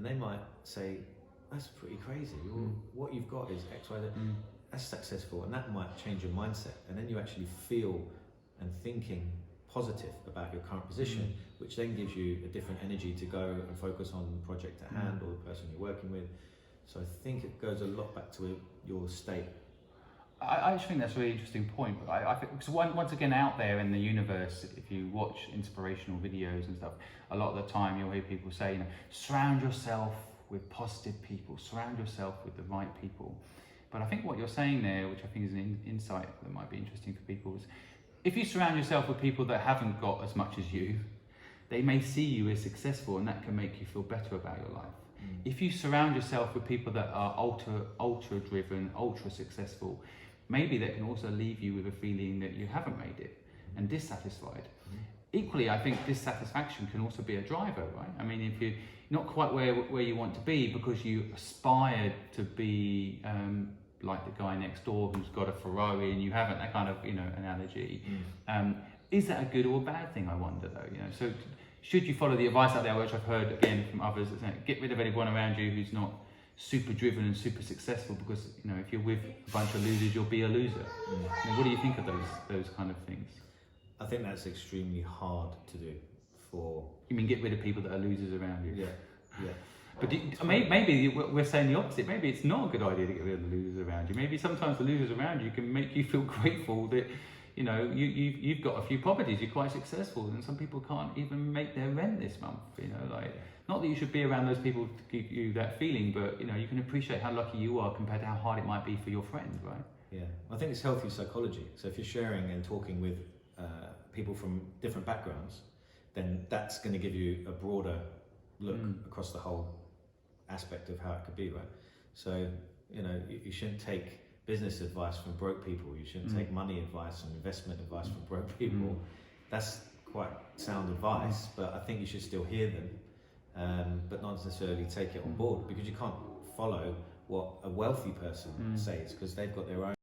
And they might say, that's pretty crazy. What you've got is X, Y, Z. That's successful. And that might change your mindset. And then you actually feel and thinking positive about your current position, which then gives you a different energy to go and focus on the project at hand or the person you're working with. So I think it goes a lot back to your state. I just think that's a really interesting point. I think, because once again, out there in the universe, if you watch inspirational videos and stuff, a lot of the time you'll hear people say, surround yourself with positive people, surround yourself with the right people. But I think what you're saying there, which I think is an insight that might be interesting for people, is if you surround yourself with people that haven't got as much as you, they may see you as successful, and that can make you feel better about your life. If you surround yourself with people that are ultra driven, ultra successful, maybe that can also leave you with a feeling that you haven't made it and dissatisfied. Equally, I think dissatisfaction can also be a driver, right? I mean, if you're not quite where you want to be because you aspired to be like the guy next door who's got a Ferrari and you haven't, that kind of analogy. Is that a good or a bad thing, I wonder though? So should you follow the advice out there, which I've heard again from others, that get rid of anyone around you who's not super driven and super successful, because if you're with a bunch of losers, you'll be a loser. What do you think of those kind of things? I think that's extremely hard to do. You mean get rid of people that are losers around you? Yeah. But maybe we're saying the opposite. Maybe it's not a good idea to get rid of the losers around you. Maybe sometimes the losers around you can make you feel grateful that you've got a few properties, you're quite successful, and some people can't even make their rent this month. Not that you should be around those people to give you that feeling, but you can appreciate how lucky you are compared to how hard it might be for your friend, right? Yeah, I think it's healthy psychology. So if you're sharing and talking with people from different backgrounds, then that's going to give you a broader look across the whole aspect of how it could be, right? So you shouldn't take business advice from broke people. You shouldn't take money advice and investment advice from broke people. That's quite sound advice, but I think you should still hear them, but not necessarily take it on board, because you can't follow what a wealthy person says, because they've got their own